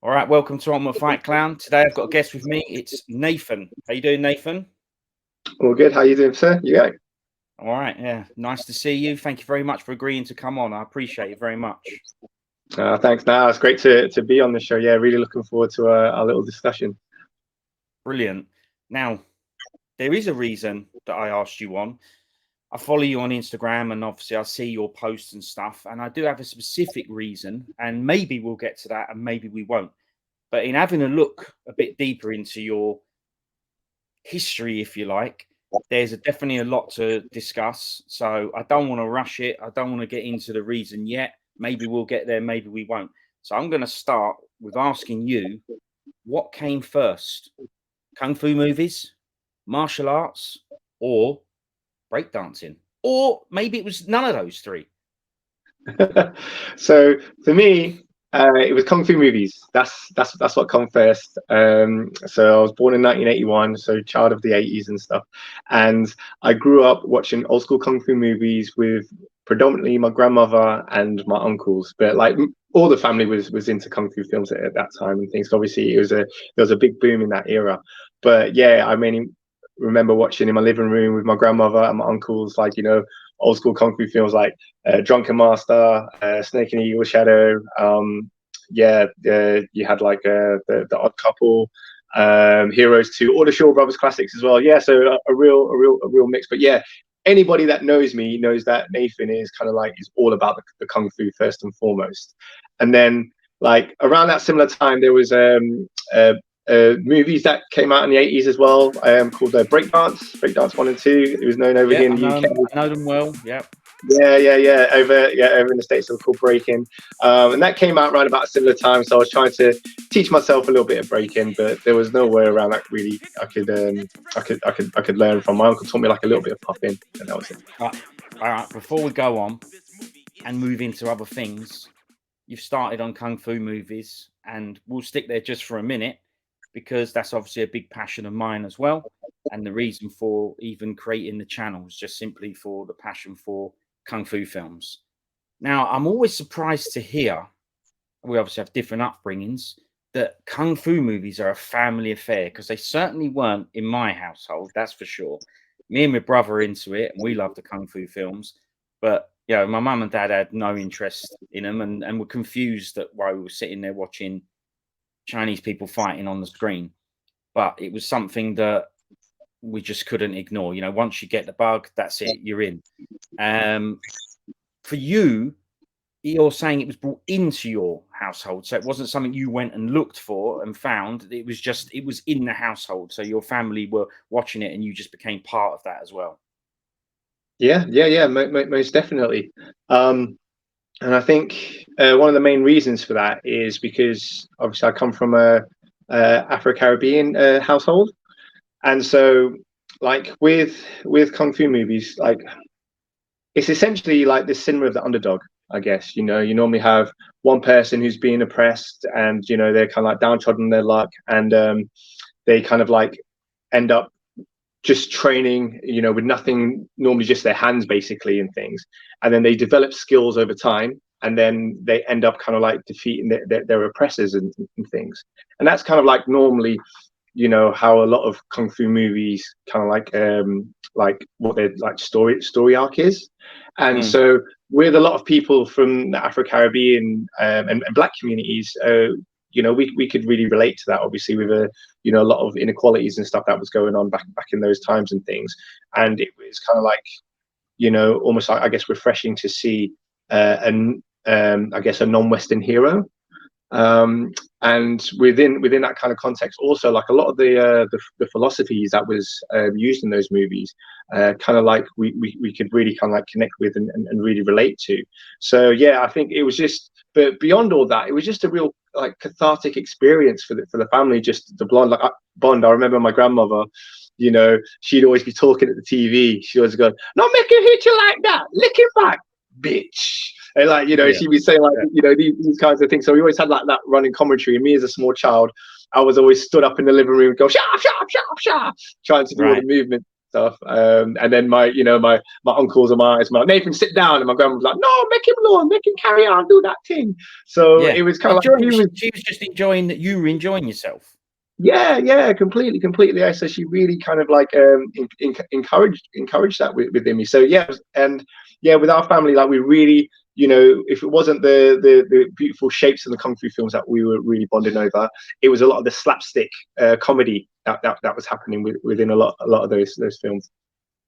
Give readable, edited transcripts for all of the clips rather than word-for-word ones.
All right, welcome to Ultim8 Clown. Today I've got a guest with me. It's Nathan. How you doing, Nathan? All good. How you doing, sir? You going? All right, yeah. Nice to see you. Thank you very much for agreeing to come on. I appreciate it very much. Thanks. Now it's great to be on the show. Yeah, really looking forward to our little discussion. Brilliant. Now, there is a reason that I asked you on. I follow you on Instagram and obviously I see your posts and stuff, and I do have a specific reason, and maybe we'll get to that and maybe we won't. But in having a look a bit deeper into your history, if you like, there's definitely a lot to discuss. So I don't want to rush it. I don't want to get into the reason yet. Maybe we'll get there, maybe we won't. So I'm going to start with asking you, what came first? Kung Fu movies, martial arts, or breakdancing? Or maybe it was none of those three. So for me, it was Kung Fu movies. That's what come first. So I was born in 1981, so child of the 80s and stuff. And I grew up watching old school Kung Fu movies with predominantly my grandmother and my uncles. But like all the family was into Kung Fu films at that time and things. So obviously, there was a big boom in that era. But yeah, I mean, remember watching in my living room with my grandmother and my uncles, like old school Kung Fu films like Drunken Master, Snake and the Eagle Shadow. You had like the Odd Couple, Heroes 2, all the Shaw Brothers classics as well. Yeah, so a real mix. But yeah, anybody that knows me knows that Nathan is kind of like is all about the Kung Fu first and foremost. And then like around that similar time, there was movies that came out in the 80s as well, called Breakdance 1 and 2. It was known over here in the UK. I know them well. Yeah. Over in the States, they were called breaking, and that came out around about a similar time. So I was trying to teach myself a little bit of breaking, but there was no way around that really I could learn from. My uncle taught me like a little bit of popping, and that was it. All right. Before we go on and move into other things, you've started on Kung Fu movies, and we'll stick there just for a minute because that's obviously a big passion of mine as well. And the reason for even creating the channel is just simply for the passion for Kung Fu films. Now, I'm always surprised to hear, we obviously have different upbringings, that Kung Fu movies are a family affair, because they certainly weren't in my household, that's for sure. Me and my brother are into it, and we love the Kung Fu films. But, my mum and dad had no interest in them and were confused that while we were sitting there watching Chinese people fighting on the screen. But it was something that we just couldn't ignore. Once you get the bug, that's it, you're in. For you, you're saying it was brought into your household, so it wasn't something you went and looked for and found. It was in the household, so your family were watching it and you just became part of that as well. Yeah, most definitely. And I think one of the main reasons for that is because obviously I come from a Afro-Caribbean household, and so like with Kung Fu movies, like it's essentially like the cinema of the underdog, I guess. You normally have one person who's being oppressed, and they're kind of like downtrodden in their luck, and they kind of like end up just training, with nothing, normally just their hands basically and things. And then they develop skills over time, and then they end up kind of like defeating their oppressors and things. And that's kind of like normally, how a lot of Kung Fu movies kind of like what their like story arc is. And so with a lot of people from the Afro-Caribbean and Black communities, we could really relate to that, obviously, with a lot of inequalities and stuff that was going on back in those times and things. And it was kind of like, almost like, I guess, refreshing to see I guess a non-Western hero. And within that kind of context, also like a lot of the philosophies that was used in those movies, kind of like we could really kind of like connect with and really relate to. So yeah, I think it was just, but beyond all that, it was just a real like cathartic experience for the family, just the bond. I remember my grandmother, she'd always be talking at the TV. She always go, "Not make him hit you like that, lick it back, bitch." And like, she'd be saying like, these kinds of things. So we always had like that running commentary. And me as a small child, I was always stood up in the living room and go, sharp, sharp, sharp, sharp, trying to do all the movement. stuff. And then my uncles and my aunts were like, Nathan, sit down. And my grandma was like, no, make him alone, make him carry on, do that thing. So Yeah, it was kind of like she was just enjoying that you were enjoying yourself. yeah, completely. Yeah, so she really kind of like encouraged that within me. So yeah, and yeah, with our family, like we really, if it wasn't the beautiful shapes in the kung fu films that we were really bonding over, it was a lot of the slapstick comedy that was happening within a lot of those films.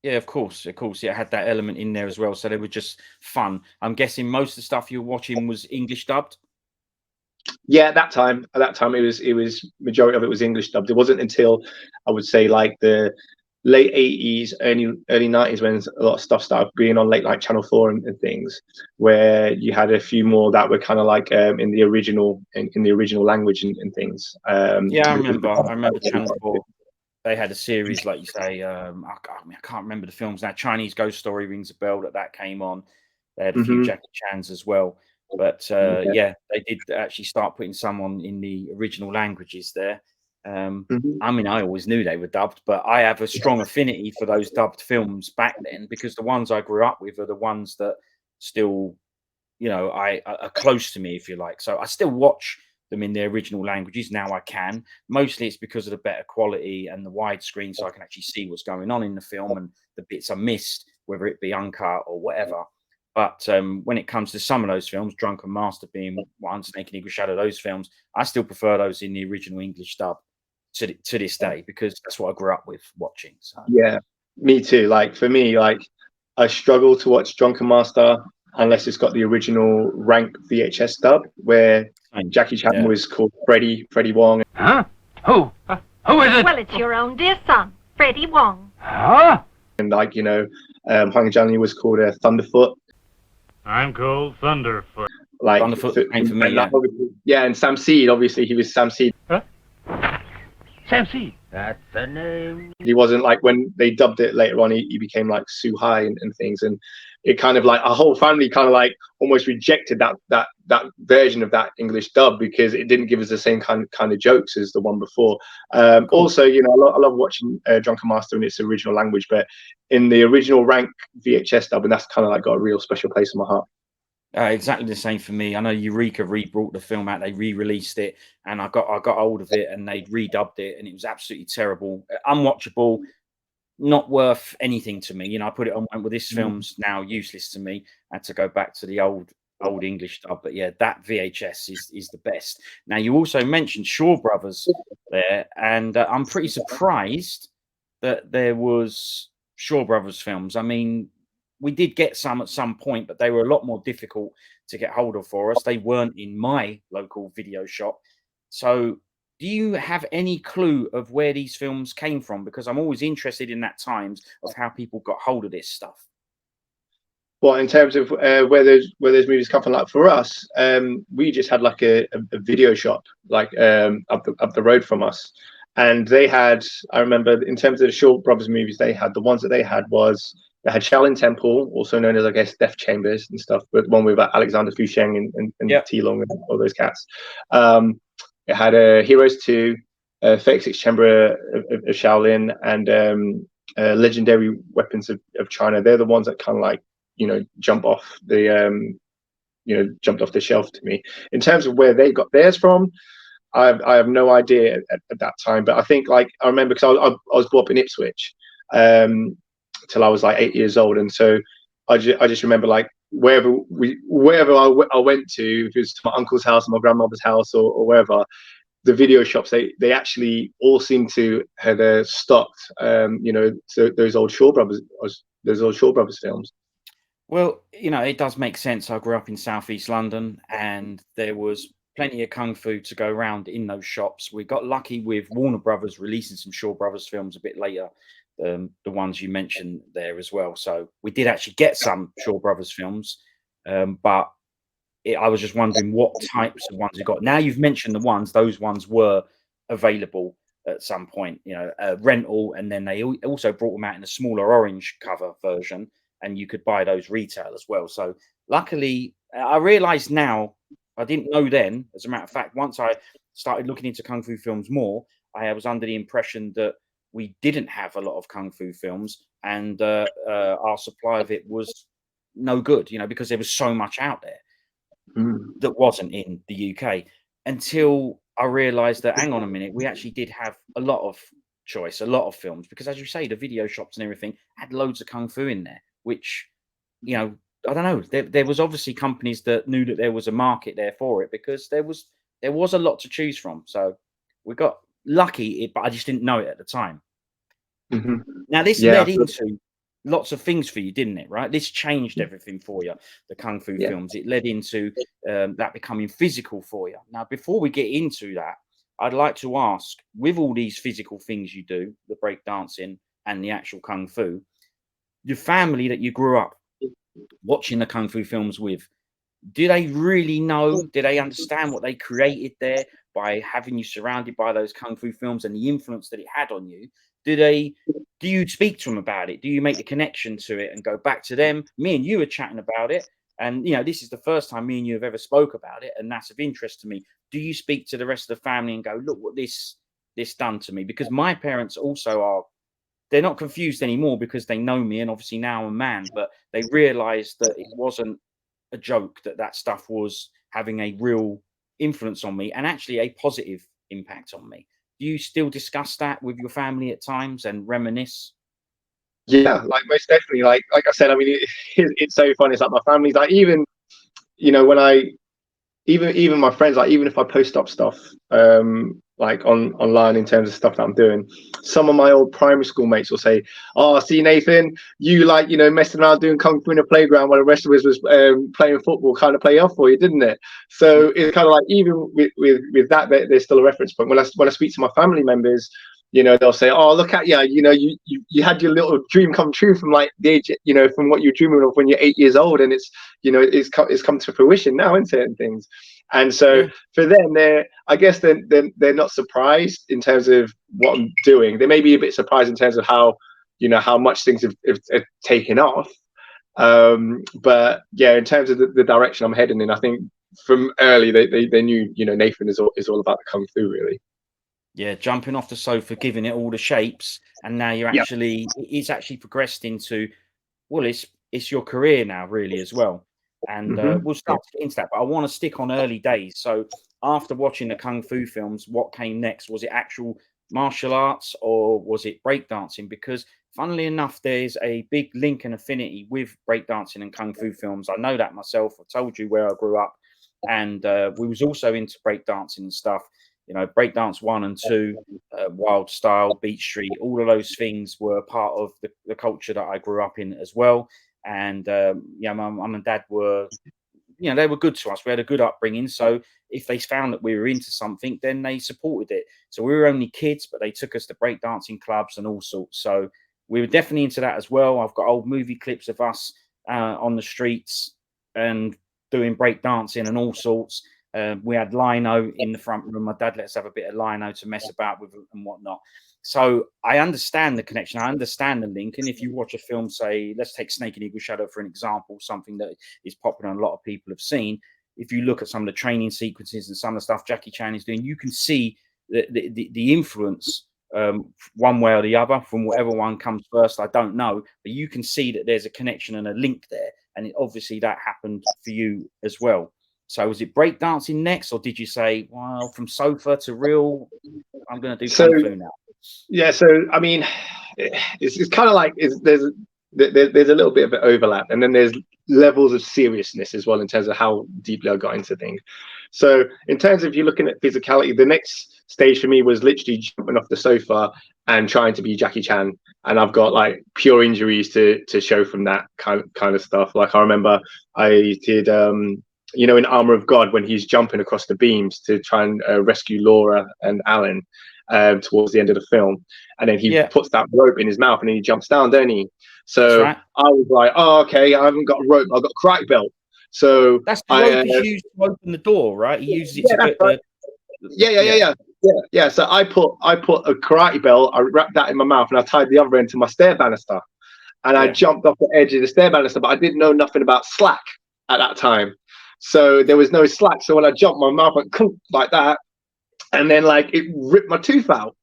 Yeah, of course. Yeah, it had that element in there as well. So they were just fun. I'm guessing most of the stuff you were watching was English dubbed. Yeah, at that time it was majority of it was English dubbed. It wasn't until I would say like the late 80s, early 90s when a lot of stuff started being on late like Channel 4 and things, where you had a few more that were kind of like in the original language and things. Yeah, I remember Channel 4. They had a series, like you say. I can't remember the films now. Chinese Ghost Story rings a bell that came on. They had a few Jackie Chans as well. But yeah, they did actually start putting some on in the original languages there. I mean, I always knew they were dubbed, but I have a strong affinity for those dubbed films back then because the ones I grew up with are the ones that still, I are close to me, if you like. So I still watch them in their original languages now. I can. Mostly it's because of the better quality and the widescreen, so I can actually see what's going on in the film and the bits I missed, whether it be uncut or whatever. But when it comes to some of those films, Drunken Master being one, Snake and Eagle Shadow, those films, I still prefer those in the original English dub to this day because that's what I grew up with watching. So Yeah, me too. Like for me, like I struggle to watch Drunken Master unless it's got the original rank VHS dub where Jackie Chan was called Freddie Wong. Huh? Who? Who is it? Well, it's your own dear son, Freddie Wong. Huh? And like, Hung Johnny was called Thunderfoot. I'm called Thunderfoot. Like Thunderfoot came for me, yeah. And Sam Seed, obviously he was Sam Seed. Huh? Sam Seed. That's the name. He wasn't like when they dubbed it later on, he became like Su Hai and things, and it kind of like our whole family kind of like almost rejected that version of that English dub because it didn't give us the same kind of jokes as the one before. Also, I love watching Drunken Master in its original language, but in the original rank VHS dub, and that's kind of like got a real special place in my heart. Exactly the same for me. I know Eureka re-brought the film out. They re-released it, and I got hold of it, and they redubbed it, and it was absolutely terrible, unwatchable, not worth anything to me. I put it on. Well, this film's now useless to me. I had to go back to the old English dub. But yeah, that VHS is the best. Now you also mentioned Shaw Brothers there, and I'm pretty surprised that there was Shaw Brothers films. I mean, we did get some at some point, but they were a lot more difficult to get hold of for us. They weren't in my local video shop. So do you have any clue of where these films came from? Because I'm always interested in that times of how people got hold of this stuff. Well, in terms of where those movies come from, like for us, we just had like a video shop like up the road from us, and they had. I remember in terms of the Shaw Brothers movies, they had the ones that they had Shaolin Temple, also known as I guess Death Chambers and stuff, but one with Alexander Fusheng and T Long and all those cats. It had Heroes 2, Fake Six Chamber of Shaolin, and Legendary Weapons of China. They're the ones that kind of like jumped off the shelf to me. In terms of where they got theirs from, I have no idea at that time. But I think like I remember because I was brought up in Ipswich till I was like 8 years old, and so I just remember like wherever I went to, if it was to my uncle's house or my grandmother's house or wherever, the video shops they actually all seem to have stocked so those old Shaw Brothers films. Well, it does make sense. I grew up in Southeast London, and there was plenty of kung fu to go around in those shops. We got lucky with Warner Brothers releasing some Shaw Brothers films a bit later, the ones you mentioned there as well. So we did actually get some Shaw Brothers films, but I was just wondering what types of ones you got. Now you've mentioned those ones were available at some point, rental, and then they also brought them out in a smaller orange cover version, and you could buy those retail as well. So luckily, I realize now, I didn't know then, as a matter of fact, once I started looking into kung fu films more, I was under the impression that we didn't have a lot of kung fu films, and our supply of it was no good, you know, because there was so much out there that wasn't in the UK, until I realized that, hang on a minute, we actually did have a lot of choice, a lot of films, because as you say, the video shops and everything had loads of kung fu in there, which, you know, I don't know, there was obviously companies that knew that there was a market there for it, because there was a lot to choose from. So we got lucky, but I just didn't know it at the time. Now this led into lots of things for you, didn't it? Right, this changed everything for you, the kung fu films. It led into that becoming physical for you. Now, before we get into that, I'd like to ask, with all these physical things you do, the break dancing and the actual kung fu, your family that you grew up watching the kung fu films with, do they really know? Do they understand what they created there by having you surrounded by those kung fu films and the influence that it had on you? Do you speak to them about it? Do you make the connection to it and go back to them? Me and you are chatting about it, and you know, this is the first time me and you have ever spoke about it, and that's of interest to me. Do you speak to the rest of the family and go, look what this done to me? Because my parents also are, they're not confused anymore, because they know me, and obviously now I'm a man, but they realized that it wasn't a joke, that stuff was having a real influence on me, and actually a positive impact on me. Do you still discuss that with your family at times and reminisce? Yeah, like most definitely. Like I said, I mean, it's so funny. It's like my family's like, even, you know, when I even my friends, like, even if I post up stuff like online in terms of stuff that I'm doing, some of my old primary school mates will say, oh, see, Nathan, you, like, you know, messing around doing kung fu in a playground while the rest of us was playing football, kind of play off for you, didn't it? So it's kind of like, even with that, there's still a reference point. When I speak to my family members, you know, they'll say, oh, look at you know, you had your little dream come true from like the age, you know, from what you're dreaming of when you're 8 years old, and it's, you know, it's come to fruition now in certain things. And so for them, I guess they're not surprised in terms of what I'm doing. They may be a bit surprised in terms of how, you know, how much things have taken off. But yeah, in terms of the direction I'm heading in, I think from early they knew, you know, Nathan is all about the kung fu, really. Yeah, jumping off the sofa, giving it all the shapes, and now you're actually, it's actually progressed into, well, it's your career now, really, as well. And we'll start to get into that, but I want to stick on early days. So after watching the kung fu films, what came next? Was it actual martial arts, or was it breakdancing? Because funnily enough, there's a big link and affinity with breakdancing and kung fu films. I know that myself. I told you where I grew up, and we was also into breakdancing and stuff. You know, breakdance 1 and 2, wild style, beat street, all of those things were part of the culture that I grew up in as well. And yeah, my mum and dad were, you know, they were good to us. We had a good upbringing. So if they found that we were into something, then they supported it. So we were only kids, but they took us to breakdancing clubs and all sorts. So we were definitely into that as well. I've got old movie clips of us on the streets and doing breakdancing and all sorts. We had lino in the front room. My dad let us have a bit of lino to mess about with and whatnot. So I understand the connection. I understand the link. And if you watch a film, say, let's take Snake and Eagle Shadow for an example, something that is popular and a lot of people have seen. If you look at some of the training sequences and some of the stuff Jackie Chan is doing, you can see the influence one way or the other, from whatever one comes first. I don't know, but you can see that there's a connection and a link there. And obviously that happened for you as well. So was it breakdancing next, or did you say, well, from sofa to real, I'm going to do kung fu now? Yeah, so I mean, it's kind of like there's a little bit of an overlap, and then there's levels of seriousness as well in terms of how deeply I got into things. So in terms of you looking at physicality, the next stage for me was literally jumping off the sofa and trying to be Jackie Chan, and I've got like pure injuries to show from that kind of stuff. Like I remember I did you know, in Armor of God, when he's jumping across the beams to try and rescue Laura and Alan towards the end of the film, and then he puts that rope in his mouth and then he jumps down, don't he? So I was like, oh, okay, I haven't got a rope, I've got a karate belt. So that's the rope he's used to open the door, right? He uses it to put yeah. So I put a karate belt, I wrapped that in my mouth, and I tied the other end to my stair banister, and I jumped off the edge of the stair banister, but I didn't know nothing about slack at that time. So there was no slack. So when I jumped, my mouth went like that, and then like it ripped my tooth out.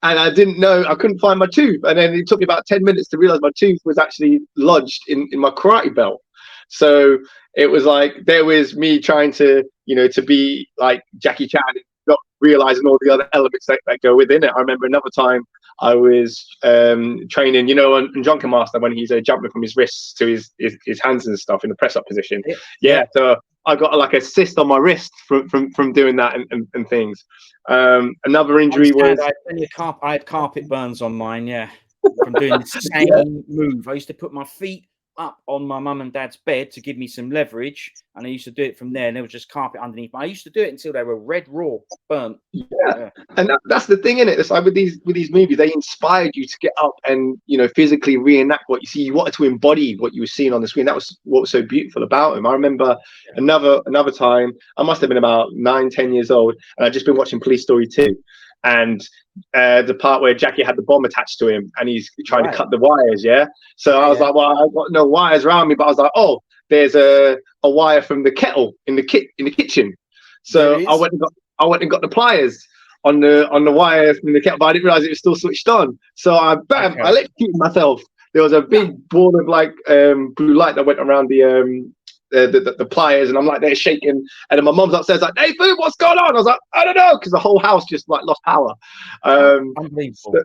and I didn't know, I couldn't find my tooth. And then it took me about 10 minutes to realize my tooth was actually lodged in my karate belt. So it was like, there was me trying to, you know, to be like Jackie Chan, not realizing all the other elements that go within it. I remember another time I was training, you know, on Drunken Master, when he's jumping from his wrists to his hands and stuff in the press up position. Yeah. So I got like a cyst on my wrist from doing that and things. Another injury was I had carpet burns on mine, from doing the same move. I used to put my feet up on my mum and dad's bed to give me some leverage, and I used to do it from there, and there was just carpet underneath. I used to do it until they were red raw, burnt. And that's the thing, in it. It's like with these movies, they inspired you to get up and, you know, physically reenact what you see. You wanted to embody what you were seeing on the screen. That was what was so beautiful about him. I remember another time, I must have been about 9-10 years old, and I'd just been watching Police Story 2, and the part where Jackie had the bomb attached to him and he's trying to cut the wires. So I was like, well, I've got no wires around me, but I was like, oh, there's a wire from the kettle in the kitchen. So I went and got the pliers on the wire from the kettle, but I didn't realize it was still switched on. So I electrocuted myself. There was a big ball of like blue light that went around the pliers, and I'm like, they're shaking, and then my mom's upstairs like, Nathan, what's going on? I was like, I don't know, because the whole house just like lost power. Unbelievable.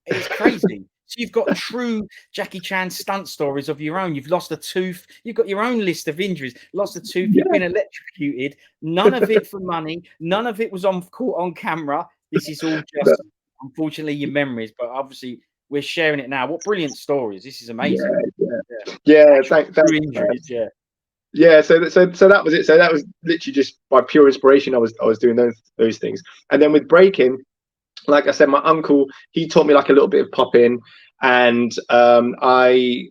It's crazy. So you've got true Jackie Chan stunt stories of your own. You've lost a tooth. You've got your own list of injuries. Lost a tooth. You've been electrocuted. None of it for money. None of it was caught on camera. This is all just, unfortunately, your memories. But obviously, we're sharing it now. What brilliant stories! This is amazing. Thanks. So that was it. So that was literally just by pure inspiration. I was doing those things. And then with breaking, like I said, my uncle, he taught me like a little bit of popping, and I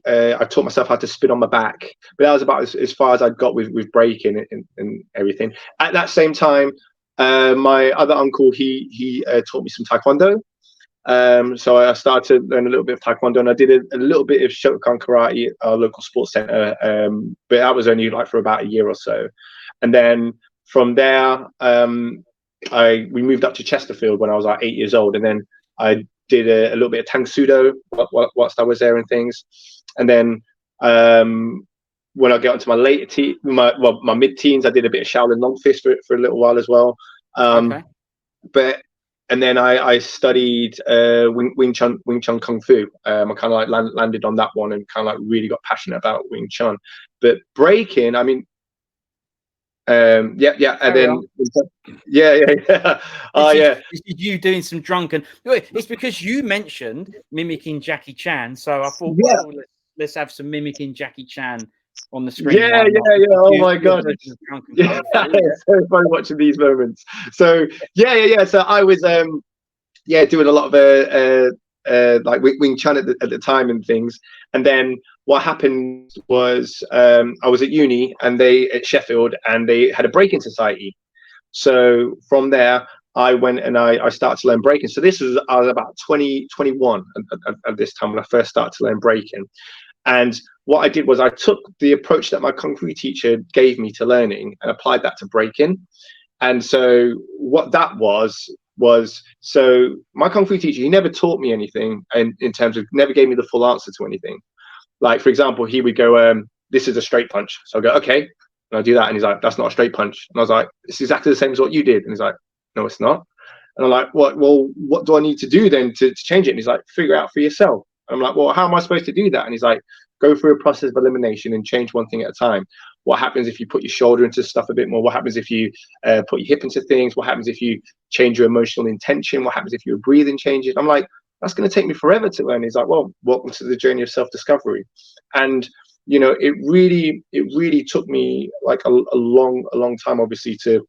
taught myself how to spin on my back. But that was about as far as I'd got with breaking and everything. At that same time, my other uncle, he taught me some taekwondo. So I started to learn a little bit of taekwondo, and I did a little bit of Shotokan karate at our local sports center, but that was only like for about a year or so. And then from there, we moved up to Chesterfield when I was like 8 years old, and then I did a little bit of Tang Sudo whilst I was there and things. And then when I got into my my mid-teens, I did a bit of Shaolin Long Fist for a little while as well. And then I studied Wing Chun Kung Fu. I kind of like landed on that one and kind of like really got passionate about Wing Chun. But breaking, I mean, and then This is you doing some drunken. It's because you mentioned mimicking Jackie Chan, so I thought, well, let's have some mimicking Jackie Chan on the screen. Oh my god, it's so funny watching these moments. So so I was doing a lot of like Wing Chun at the time and things. And then what happened was I was at uni at Sheffield, and they had a breaking society. So from there I went and I started to learn breaking. So I was about 21 at this time when I first started to learn breaking. And what I did was I took the approach that my Kung Fu teacher gave me to learning and applied that to breaking. And so what that was so my Kung Fu teacher, he never taught me anything, and in terms of never gave me the full answer to anything. Like, for example, he would go, this is a straight punch. So I go, okay. And I do that. And he's like, that's not a straight punch. And I was like, it's exactly the same as what you did. And he's like, no, it's not. And I'm like, what? Well, what do I need to do then to change it? And he's like, figure it out for yourself. And I'm like, well, how am I supposed to do that? And he's like, go through a process of elimination and change one thing at a time. What happens if you put your shoulder into stuff a bit more? What happens if you put your hip into things? What happens if you change your emotional intention? What happens if your breathing changes? I'm like, that's going to take me forever to learn. He's like, well, welcome to the journey of self-discovery. And you know, it really took me like a long time, obviously, to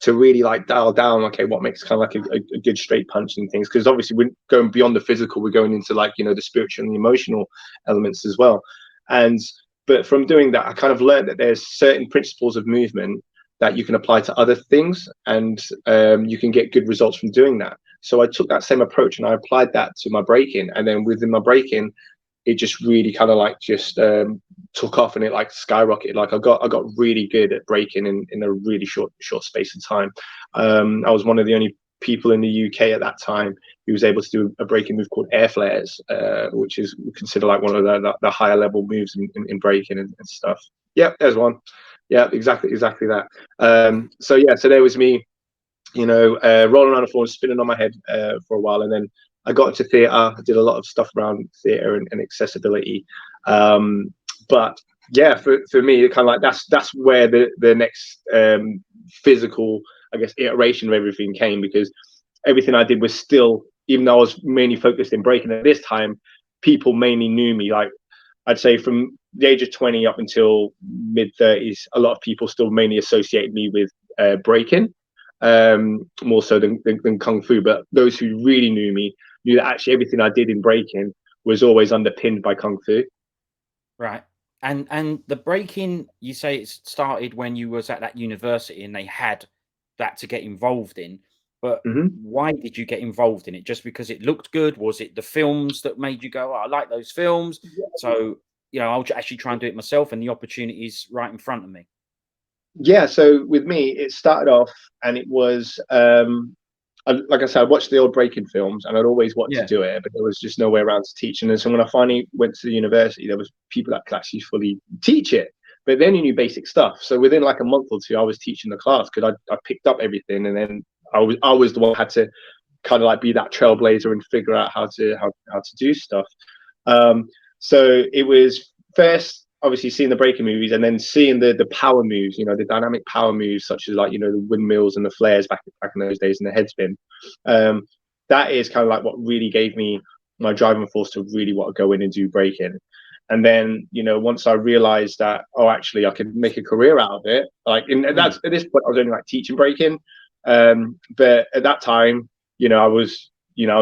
really like dial down, okay, what makes kind of like a good straight punch and things, because obviously we're going beyond the physical, we're going into like, you know, the spiritual and the emotional elements as well. But from doing that, I kind of learned that there's certain principles of movement that you can apply to other things, and you can get good results from doing that. So I took that same approach and I applied that to my breaking, and then within my breaking, it just really kind of like just took off, and it like skyrocketed. Like I got really good at breaking in a really short space of time. I was one of the only people in the UK at that time who was able to do a breaking move called air flares, which is considered like one of the higher level moves in breaking and stuff. Yep, there's one. Yeah, exactly that. So yeah, so there was me, you know, rolling on the floor, spinning on my head for a while, and then I got into theatre. I did a lot of stuff around theatre and accessibility. But yeah, for me, kind of like that's where the next physical, I guess, iteration of everything came, because everything I did was still, even though I was mainly focused in breaking at this time, people mainly knew me. Like, I'd say from the age of 20 up until mid 30s, a lot of people still mainly associated me with breaking, more so than kung fu. But those who really knew me knew that actually everything I did in breaking was always underpinned by kung fu. Right. And the breaking, you say it started when you was at that university and they had that to get involved in. But why did you get involved in it? Just because it looked good? Was it the films that made you go, oh, I like those films? So, you know, I'll actually try and do it myself, and the opportunity's right in front of me. Yeah, so with me, it started off, and it was like I said, I watched the old breaking films, and I'd always wanted to do it, but there was just no way around to teach. And so when I finally went to the university, there was people that could actually fully teach it, but then you knew basic stuff. So within like a month or two, I was teaching the class because I picked up everything, and then I was the one who had to kind of like be that trailblazer and figure out how to do stuff. So it was first obviously seeing the breaking movies, and then seeing the power moves, you know, the dynamic power moves, such as like, you know, the windmills and the flares back in those days, and the head spin. That is kind of like what really gave me my driving force to really want to go in and do breaking. And then, you know, once I realized that, oh, actually I could make a career out of it, like that's at this point I was only like teaching breaking, but at that time, you know, I was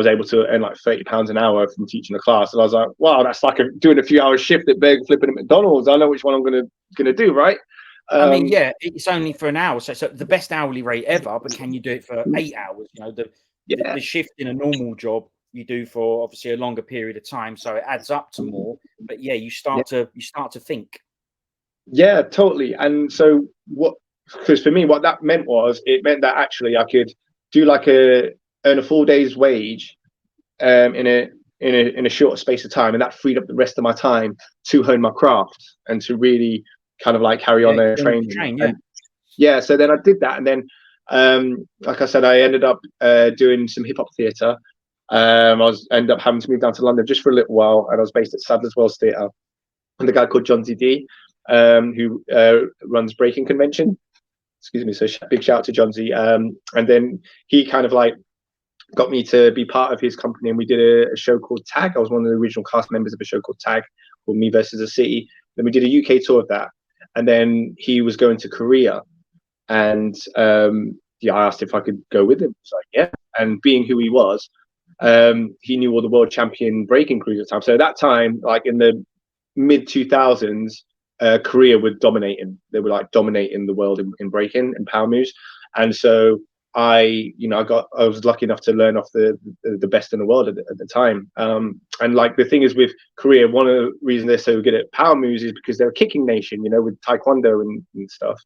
able to earn like £30 an hour from teaching a class. And I was like, wow, that's like doing a few hours shift at burger flipping at McDonald's. I know which one I'm gonna do, right? I mean, yeah, it's only for an hour, so the best hourly rate ever. But can you do it for 8 hours? You know, the shift in a normal job you do for obviously a longer period of time, so it adds up to more. But yeah, you start to think. Yeah, totally. And so because for me, what that meant was, it meant that actually I could do like earn a full day's wage in a short space of time, and that freed up the rest of my time to hone my craft and to really kind of like carry on their training. So then I did that, and then like I said, I ended up doing some hip hop theatre. I ended up having to move down to London just for a little while, and I was based at Sadler's Wells Theatre, and the guy called John Z, who runs Breaking Convention. Excuse me. So big shout out to John Z. And then he kind of like got me to be part of his company, and we did a show called Tag. I was one of the original cast members of a show called Tag, called Me versus the City. Then we did a UK tour of that, and then he was going to Korea, and I asked if I could go with him. He's like, yeah. And being who he was, he knew all the world champion breaking crews at the time. So at that time, like in the mid 2000s, Korea were dominating. They were like dominating the world in breaking and power moves. And so I was lucky enough to learn off the best in the world at the time. And like the thing is with Korea, one of the reasons they're so good at power moves is because they're a kicking nation, you know, with taekwondo and stuff.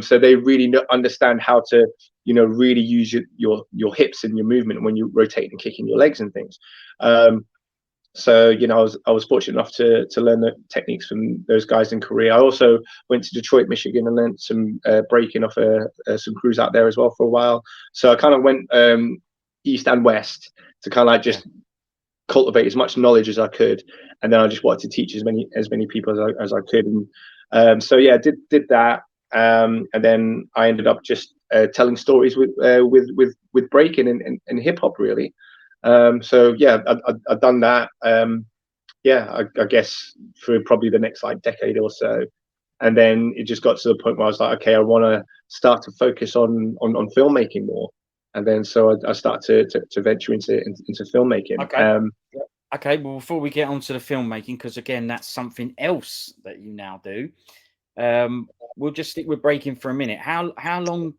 So they really understand how to, you know, really use your hips and your movement when you rotate and kicking your legs and things. So, you know, I was fortunate enough to learn the techniques from those guys in Korea. I also went to Detroit, Michigan, and learned some breaking off some crews out there as well for a while. So I kind of went east and west to kind of like just cultivate as much knowledge as I could, and then I just wanted to teach as many people as I could. And so yeah, did that, and then I ended up just telling stories with breaking and hip hop really. So yeah, I've done that. I guess for probably the next like decade or so, and then it just got to the point where I was like, okay, I want to start to focus on filmmaking more, and then so I started to venture into filmmaking. Okay. Well, before we get on to the filmmaking, because again, that's something else that you now do. We'll just stick with breaking for a minute. How long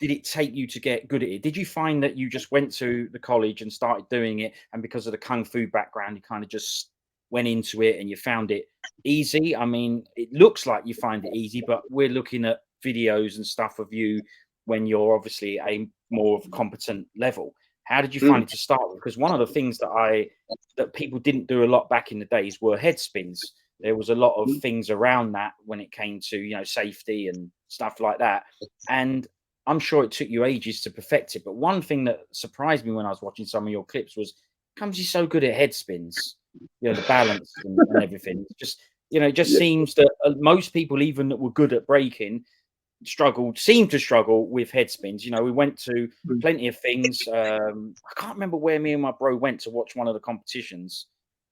did it take you to get good at it? Did you find that you just went to the college and started doing it, and because of the kung fu background, you kind of just went into it and you found it easy? I mean, it looks like you find it easy, but we're looking at videos and stuff of you when you're obviously a more of a competent level. How did you find it to start with? Because one of the things that people didn't do a lot back in the days were head spins. There was a lot of things around that when it came to, you know, safety and stuff like that. And I'm sure it took you ages to perfect it. But one thing that surprised me when I was watching some of your clips was, comes you're so good at head spins, you know, the balance and everything. Just, you know, it just seems that most people, even that were good at breaking, seem to struggle with head spins. You know, we went to plenty of things. I can't remember where me and my bro went to watch one of the competitions,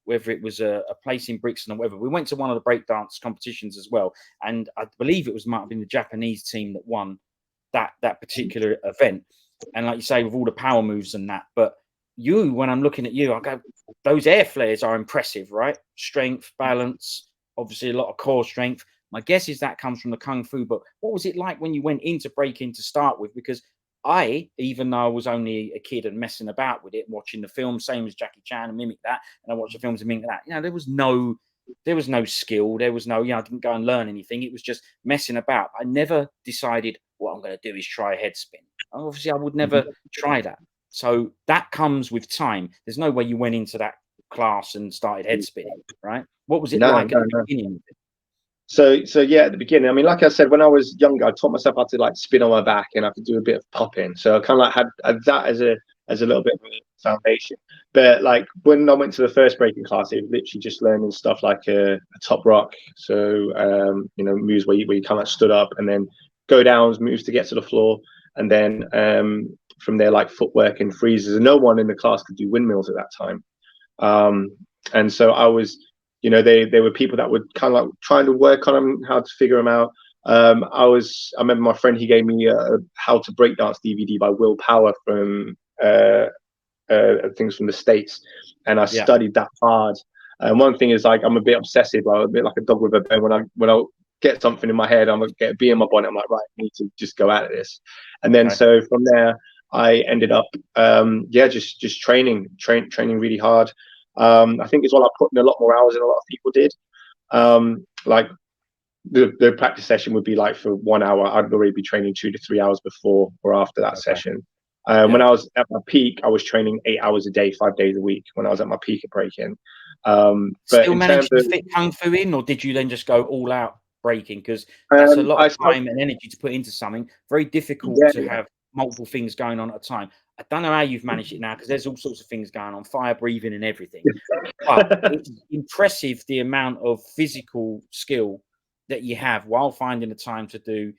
whether it was a place in Brixton or whatever. We went to one of the breakdance competitions as well, and I believe might have been the Japanese team that won that particular event. And like you say, with all the power moves and that, but you, when I'm looking at you, I go, those air flares are impressive, right? Strength, balance, obviously a lot of core strength. My guess is that comes from the Kung Fu, but what was it like when you went into breaking to start with? Because even though I was only a kid and messing about with it, watching the film, same as Jackie Chan, and mimic that, and I watched the films and mimic that, you know, there was no skill, there was no, you know, I didn't go and learn anything. It was just messing about. I never decided what I'm going to do is try a head spin. Obviously, I would never try that. So that comes with time. There's no way you went into that class and started head spinning, right? What was it like at the beginning? So yeah, at the beginning, I mean, like I said, when I was younger, I taught myself how to like spin on my back, and I could do a bit of popping. So I kind of like had that as a little bit of a foundation. But like when I went to the first breaking class, it was literally just learning stuff like a top rock. So you know, moves where you kind of like stood up and then go downs, moves to get to the floor, and then from there like footwork and freezes. And no one in the class could do windmills at that time. And so I was, you know, they were people that would kind of like trying to work on them, how to figure them out. I remember my friend, he gave me a How to Breakdance DVD by Will Power from things from the States, and I studied that hard. And one thing is, like, I'm a bit obsessive, I'm a bit like a dog with a bone. When I get something in my head, I'm gonna get a bee in my bonnet, I'm like, right, I need to just go at this. And then so from there I ended up just training really hard. I think as well, I put in a lot more hours than a lot of people did. Like the practice session would be like for 1 hour, I'd already be training 2 to 3 hours before or after that session. When I was at my peak, I was training 8 hours a day, 5 days a week when I was at my peak at breaking. But still managed to fit Kung Fu in, or did you then just go all out breaking? Because that's a lot of time and energy to put into something. Very difficult to have multiple things going on at a time. I don't know how you've managed it now, because there's all sorts of things going on, fire breathing and everything. But it's impressive the amount of physical skill that you have while finding the time to do,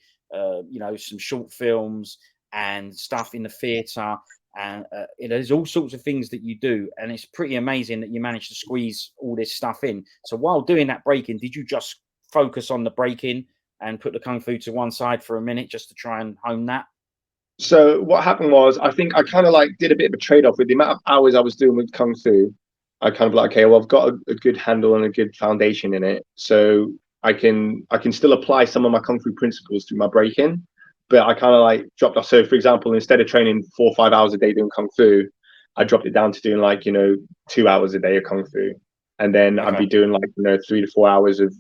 you know, some short films and stuff in the theatre. And you know, there's all sorts of things that you do, and it's pretty amazing that you managed to squeeze all this stuff in. So while doing that breaking, did you just focus on the breaking and put the Kung Fu to one side for a minute just to try and hone that? So what happened was, I think I kind of like did a bit of a trade-off with the amount of hours I was doing with Kung Fu. I kind of like, okay, well, I've got a good handle and a good foundation in it, so I can still apply some of my Kung Fu principles through my breaking. But I kind of like dropped off. So for example, instead of training 4 or 5 hours a day doing Kung Fu, I dropped it down to doing like, you know, 2 hours a day of Kung Fu. And then I'd be doing like, you know, 3 to 4 hours of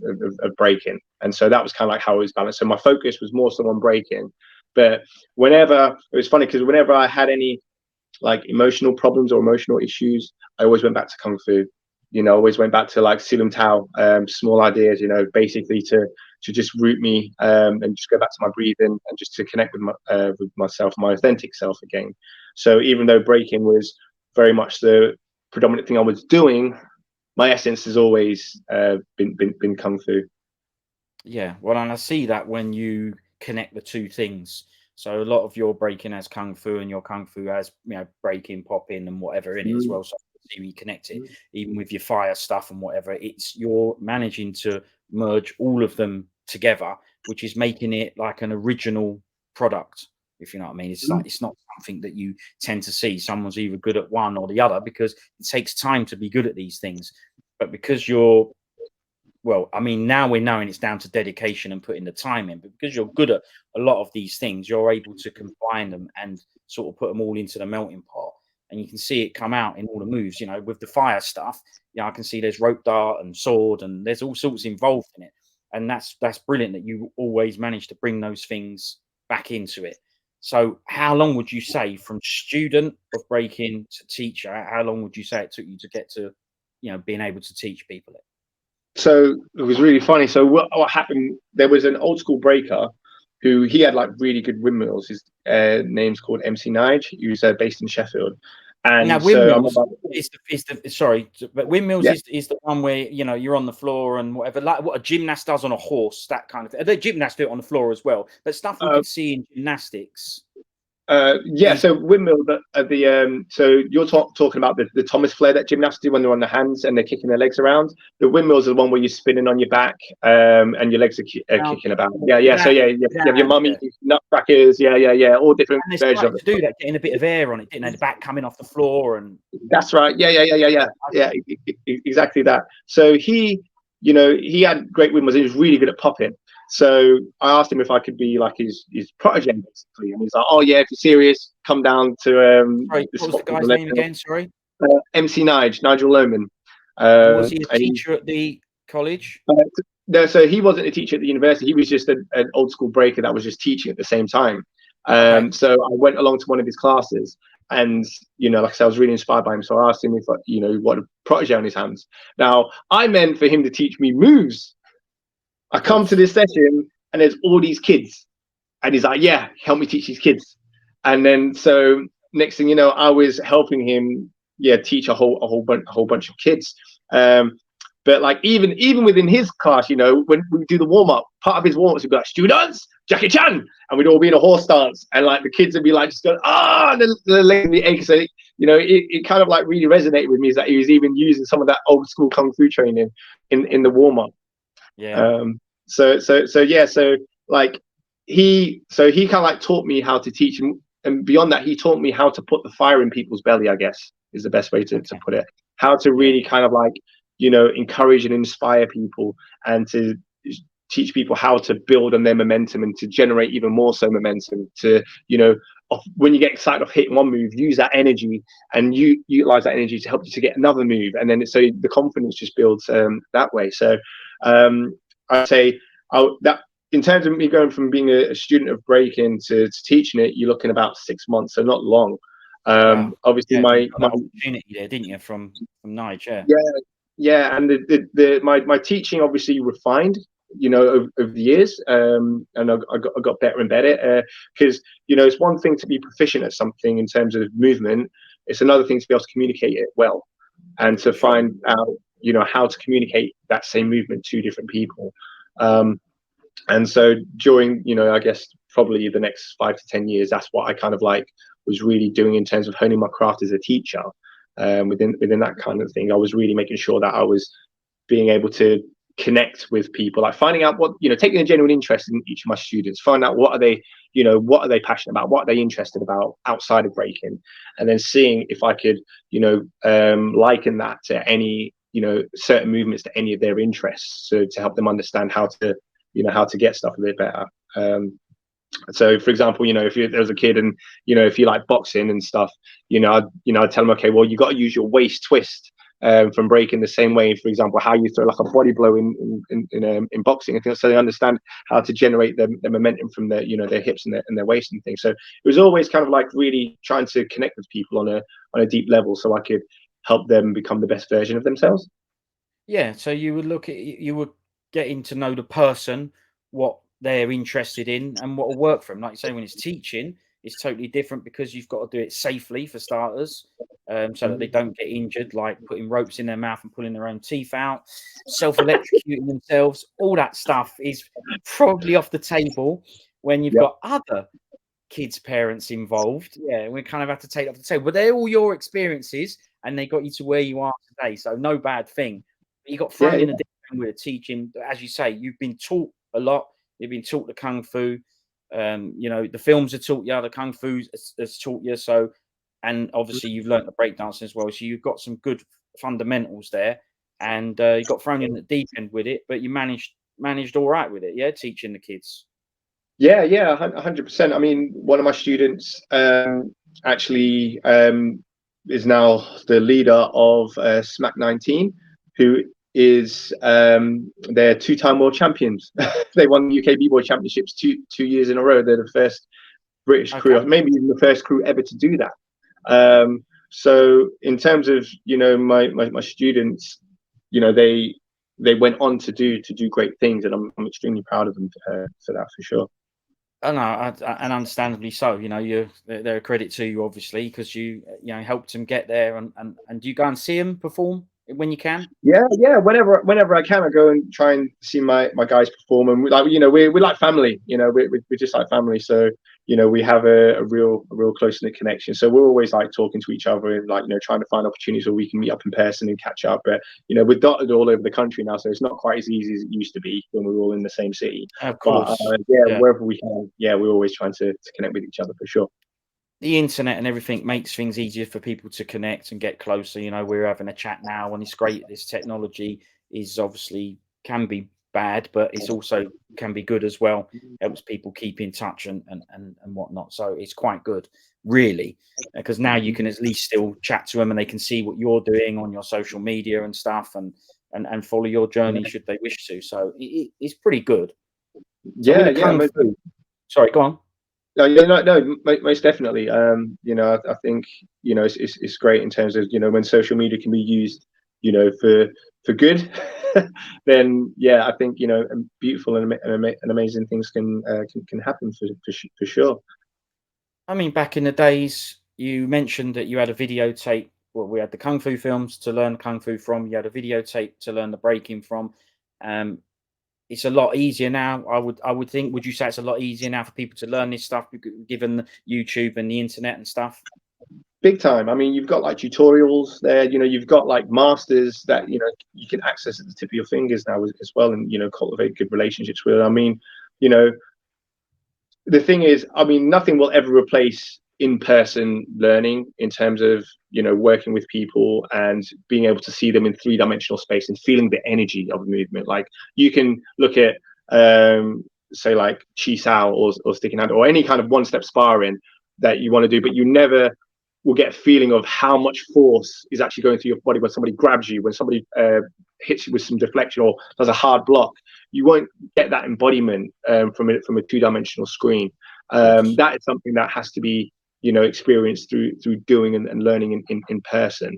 breaking. And so that was kind of like how it was balanced. So my focus was more so on breaking. But it was funny because whenever I had any like emotional problems or emotional issues, I always went back to Kung Fu. You know, always went back to like Silum Tao, small ideas, you know, basically to just root me and just go back to my breathing and just to connect with myself, my authentic self again. So even though breaking was very much the predominant thing I was doing, my essence has always been Kung Fu. Yeah, well, and I see that when you connect the two things. So a lot of your breaking has Kung Fu, and your Kung Fu has, you know, breaking, popping, and whatever in it as well. So you connect it, even with your fire stuff and whatever. It's you're managing to merge all of them together, which is making it like an original product, if you know what I mean. It's like, it's not something that you tend to see. Someone's either good at one or the other, because it takes time to be good at these things. But because you're, well, I mean, now we're knowing it's down to dedication and putting the time in, but because you're good at a lot of these things, you're able to combine them and sort of put them all into the melting pot. And you can see it come out in all the moves, you know, with the fire stuff. Yeah, I can see there's rope dart and sword, and there's all sorts involved in it. And that's brilliant that you always manage to bring those things back into it. So how long would you say from student of breaking to teacher? How long would you say it took you to get to, being able to teach people it? So it was really funny. So what happened? There was an old school breaker who he had like really good windmills. His name's called MC Nige. He was based in Sheffield, Now and so I'm windmills about, is the sorry, but windmills yeah. is the one where you're on the floor and whatever, like what a gymnast does on a horse, that kind of thing. The gymnasts do it on the floor as well, but stuff we could see in gymnastics. Yeah, so windmill, so you're talking about the Thomas Flare that gymnasts do when they're on their hands and they're kicking their legs around. The windmills are the one where you're spinning on your back, and your legs are kicking about. Yeah. So you have your mummy, nutcrackers, all different And versions of to do that, getting a bit of air on it, didn't they? The back coming off the floor, and that's right. Yeah, exactly that. So he had great windmills. He was really good at popping. So I asked him if I could be like his protege, basically, and he's like, "Oh yeah, if you're serious, come down to." Sorry, what was the guy's name again? Sorry, MC Nigel Lohman. was he a teacher at the college? No, so he wasn't a teacher at the university. He was just an old school breaker that was just teaching at the same time. Okay. So I went along to one of his classes, and like I said, I was really inspired by him. So I asked him if what a protege on his hands. Now I meant for him to teach me moves. I come to this session and there's all these kids, and he's like, "Yeah, help me teach these kids." And then so next thing you know, I was helping him, teach a whole bunch of kids. But like even within his class, when we do the warm up, part of his warm ups would be like, "Students, Jackie Chan," and we'd all be in a horse dance, and like the kids would be like just going, and the leg in the ache. So it kind of like really resonated with me, is that he was even using some of that old school kung fu training in the warm up. Yeah. So like he kind of like taught me how to teach, and beyond that, he taught me how to put the fire in people's belly, I guess is the best way to put it. How to really kind of like encourage and inspire people, and to teach people how to build on their momentum and to generate even more so momentum. To when you get excited of hitting one move, use that energy and you utilize that energy to help you to get another move, and then so the confidence just builds that way. So I'd say that in terms of me going from being a student of breaking to teaching it, you're looking about 6 months, so not long. Wow. Obviously, Yeah, my you got that opportunity there, didn't you, from Nige? Yeah, and my teaching obviously refined, over the years, and I got better and better, because it's one thing to be proficient at something in terms of movement. It's another thing to be able to communicate it well, and to find out how to communicate that same movement to different people. And so during I guess probably the next 5 to 10 years, that's what I kind of like was really doing in terms of honing my craft as a teacher. Within that kind of thing, I was really making sure that I was being able to connect with people, like finding out what taking a genuine interest in each of my students, find out what are they passionate about, what are they interested about outside of breaking, and then seeing if I could liken that to any certain movements to any of their interests, so to help them understand how to get stuff a bit better. So for example, if there was a kid and if you like boxing and stuff, I'd tell them, okay, well, you got to use your waist twist from breaking the same way, for example, how you throw like a body blow in boxing, and so they understand how to generate the momentum from their their hips and their waist and things. So it was always kind of like really trying to connect with people on a deep level, so I could help them become the best version of themselves. Yeah, so you were getting to know the person, what they're interested in, and what will work for them. Like you say, when it's teaching, it's totally different because you've got to do it safely for starters, so that they don't get injured, like putting ropes in their mouth and pulling their own teeth out, self-electrocuting themselves. All that stuff is probably off the table when you've got other kids' parents involved. Yeah, we kind of have to take it off the table. But they're all your experiences, and they got you to where you are today. So no bad thing. But you got thrown in a different way of teaching. As you say, you've been taught a lot. You've been taught the kung fu. The films have taught you, the kung fu has taught you. So, and obviously you've learned the breakdancing as well. So you've got some good fundamentals there, and you got thrown in the deep end with it, but you managed all right with it. Yeah, teaching the kids. Yeah, 100%. I mean, one of my students actually is now the leader of Smack 19, who is they're two-time world champions. They won the UK B-Boy Championships two years in a row. They're the first British Okay. crew, maybe even the first crew ever to do that. So in terms of, you know, my students, you know, they went on to do great things, and I'm extremely proud of them for that, for sure. Oh no, and understandably so. You know, they're a credit to you, obviously, because you helped them get there. And do you go and see them perform when you can? Yeah. Whenever I can, I go and try and see my guys perform, and we're like family. You know, we're just like family. So you know, we have a real close knit connection. So we're always like talking to each other and like, you know, trying to find opportunities where we can meet up in person and catch up. But you know, we're dotted all over the country now, so it's not quite as easy as it used to be when we were all in the same city. Of But course. Yeah. wherever we can, we're always trying to connect with each other, for sure. The internet and everything makes things easier for people to connect and get closer. You know, we're having a chat now, and it's great. This technology is obviously can be bad, but it's also can be good as well. Helps people keep in touch and whatnot. So it's quite good, really, because now you can at least still chat to them, and they can see what you're doing on your social media and stuff, and follow your journey should they wish to. So it's pretty good. So with the Kung Fu, sorry, go on. No, most definitely. You know, I think, you know, it's great in terms of, you know, when social media can be used, you know, for good, then I think, you know, beautiful and amazing things can happen for sure. I mean, back in the days, you mentioned that you had a videotape. Well, we had the Kung Fu films to learn Kung Fu from. You had a videotape to learn the breaking from. Um, it's a lot easier now. I would think. Would you say it's a lot easier now for people to learn this stuff, given YouTube and the internet and stuff? Big time. I mean, you've got like tutorials there. You know, you've got like masters that, you know, you can access at the tip of your fingers now as well, and, you know, cultivate good relationships with. I mean, you know, the thing is, I mean, nothing will ever replace in-person learning in terms of, you know, working with people and being able to see them in three-dimensional space and feeling the energy of the movement. Like, you can look at say like Chi Sao or sticking hand or any kind of one-step sparring that you want to do, but you never will get a feeling of how much force is actually going through your body when somebody grabs you, when somebody hits you with some deflection or does a hard block. You won't get that embodiment from a two-dimensional screen. That is something that has to be, you know, experienced through doing and learning in person.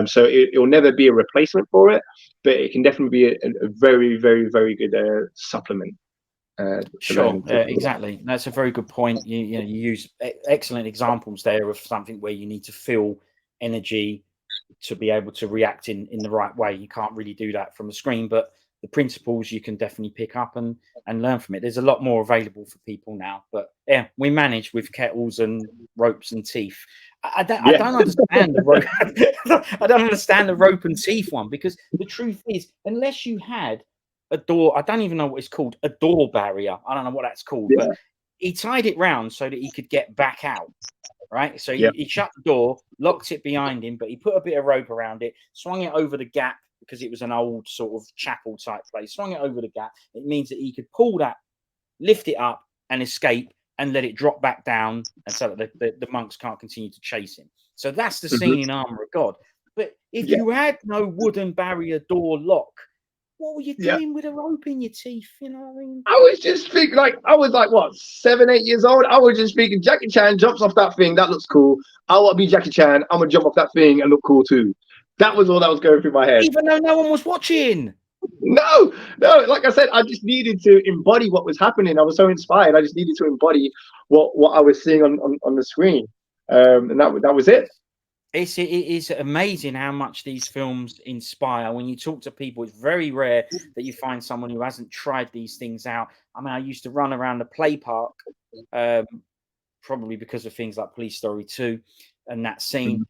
So it will never be a replacement for it, but it can definitely be a very, very, very good supplement. Sure, exactly. That's a very good point. You use excellent examples there of something where you need to feel energy to be able to react in the right way. You can't really do that from a screen, but the principles you can definitely pick up and learn from it. There's a lot more available for people now, but yeah, we manage with kettles and ropes and teeth. I don't understand the rope. I don't understand the rope and teeth one, because the truth is, unless you had a door, I don't even know what it's called, a door barrier. I don't know what that's called, but he tied it round so that he could get back out. Right, so he shut the door, locked it behind him, but he put a bit of rope around it, swung it over the gap because it was an old sort of chapel type place. Swung it over the gap. It means that he could pull that, lift it up, and escape, and let it drop back down, and so that the monks can't continue to chase him. So that's the scene in Armor of God. But if you had no wooden barrier door lock, what were you doing with a rope in your teeth? You know what I mean? I was just thinking, like, I was like, what, 7, 8 years old? I was just thinking, Jackie Chan jumps off that thing. That looks cool. I want to be Jackie Chan. I'm going to jump off that thing and look cool too. That was all that was going through my head. Even though no one was watching. No. Like I said, I just needed to embody what was happening. I was so inspired. I just needed to embody what I was seeing on the screen. And that was it. It is amazing how much these films inspire. When you talk to people, it's very rare that you find someone who hasn't tried these things out. I mean, I used to run around the play park, probably because of things like Police Story 2 and that scene.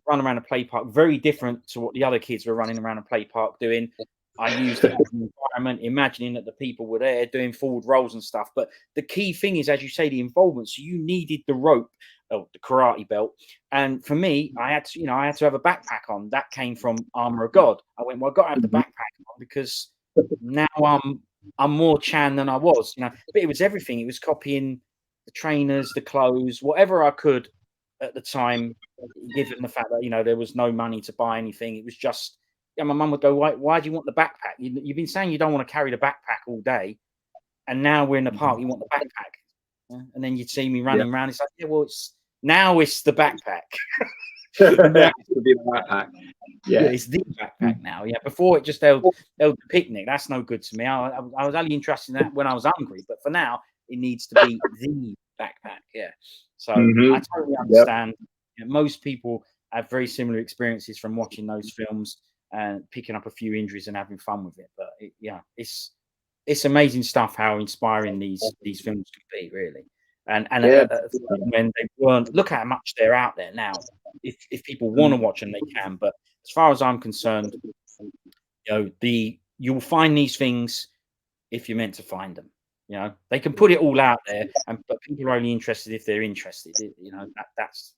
Run around a play park, very different to what the other kids were running around a play park doing. I used it as an environment, imagining that the people were there doing forward rolls and stuff. But the key thing is, as you say, the involvement. So you needed the rope, the karate belt. And for me, I had to have a backpack on. That came from Armor of God. I went, well, I've got to have the backpack on because now I'm more Chan than I was, you know. But it was everything. It was copying the trainers, the clothes, whatever I could at the time, given the fact that, you know, there was no money to buy anything. It was just, my mum would go, why do you want the backpack? You've been saying you don't want to carry the backpack all day, and now we're in the park, you want the backpack. And then you'd see me running around. It's like, yeah, well, it's the backpack. Now it's to be the backpack. Yeah, it's the backpack now. Yeah, before it just held the picnic. That's no good to me. I was only interested in that when I was hungry, but for now, it needs to be the backpack. Yeah. So I totally understand. You know, most people have very similar experiences from watching those films and picking up a few injuries and having fun with it. But it's amazing stuff how inspiring these films can be, really. And when they weren't, look how much they're out there now. If people want to watch them, they can. But as far as I'm concerned, you know, you'll find these things if you're meant to find them. You know, they can put it all out there, but people are only interested if they're interested. You know, that's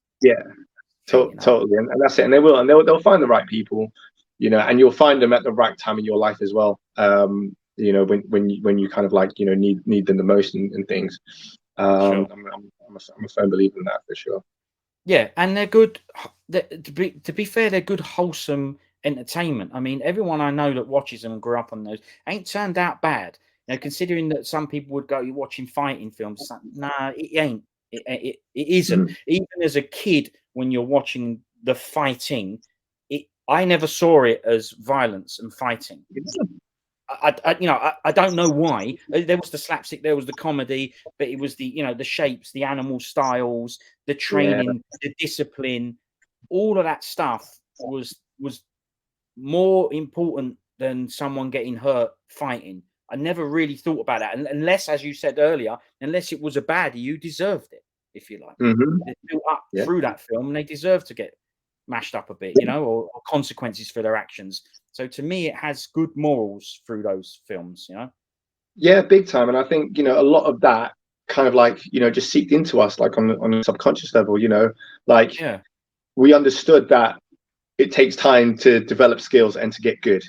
totally, and that's it. And they'll find the right people, you know, and you'll find them at the right time in your life as well. You know, when you kind of like, you know, need them the most and things. Sure. I'm a firm believer in that for sure. Yeah, and they're good. To be fair, they're good, wholesome entertainment. I mean, everyone I know that watches them and grew up on those ain't turned out bad. You know, considering that some people would go, you're watching fighting films. It's like, nah, it ain't. It isn't. Even as a kid, when you're watching the fighting, I never saw it as violence and fighting. I don't know why. There was the slapstick, there was the comedy, but it was the shapes, the animal styles, the training, the discipline, all of that stuff was more important than someone getting hurt fighting. I never really thought about that, unless, as you said earlier, unless it was a baddie, you deserved it, if you like. They built up through that film, and they deserve to get mashed up a bit, you know, or consequences for their actions. So to me, it has good morals through those films, you know. Yeah, big time. And I think, you know, a lot of that kind of like, you know, just seeped into us, like on a subconscious level, you know, like we understood that it takes time to develop skills and to get good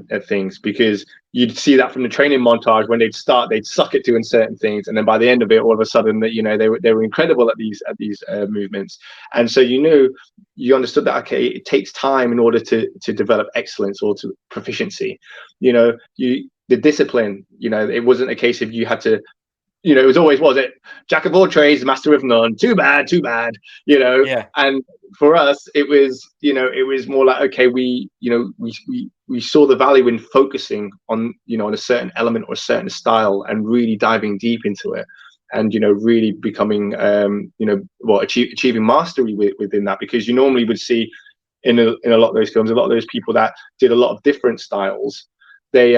at things, because you'd see that from the training montage. When they'd suck at doing certain things, and then by the end of it, all of a sudden, that, you know, they were incredible at these movements. And so you understood that, okay, it takes time in order to develop excellence or to proficiency. You know, the discipline, you know, it wasn't a case of you had to, you know, it was always, was it jack of all trades, master of none, too bad, you know. And for us, it was, you know, it was more like, okay, we saw the value in focusing on, you know, on a certain element or a certain style, and really diving deep into it, and, you know, really becoming you know, achieving mastery within that. Because you normally would see in a lot of those films, a lot of those people that did a lot of different styles, they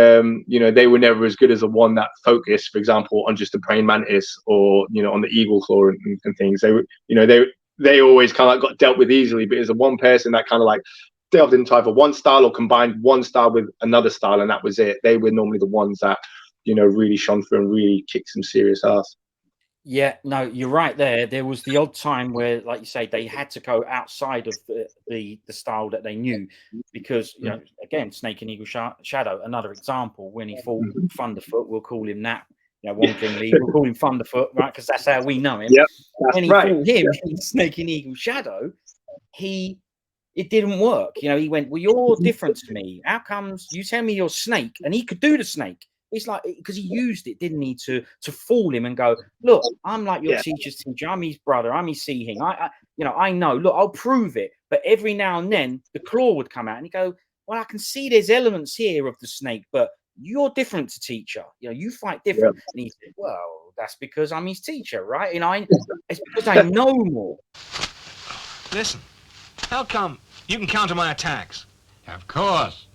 you know, they were never as good as the one that focused, for example, on just the praying mantis, or, you know, on the eagle claw and things. They were, you know, they always kind of like got dealt with easily. But as a one person that kind of like delved into either one style or combined one style with another style, and that was it, they were normally the ones that, you know, really shone through and really kicked some serious ass. Yeah, no, you're right there. There was the odd time where, like you say, they had to go outside of the style that they knew, because, you know, again, Snake and Eagle Shadow, another example, when he fought Thunderfoot, we'll call him that. You know, Wong Jing Lee, we'll call him Thunderfoot, right? Because that's how we know him. When he fought him in Snake and Eagle Shadow, it didn't work. You know, he went, well, you're different to me. How comes you tell me you're Snake? And he could do the snake. It's like, because he used it, didn't he, to fool him and go, look, I'm like your teacher's teacher. I'm his brother. I'm his seeing. I know. Look, I'll prove it. But every now and then, the claw would come out, and he'd go, well, I can see there's elements here of the snake, but you're different to teacher. You know, you fight different. And he said, well, that's because I'm his teacher, right? And it's because I know more. Listen, how come you can counter my attacks? Of course.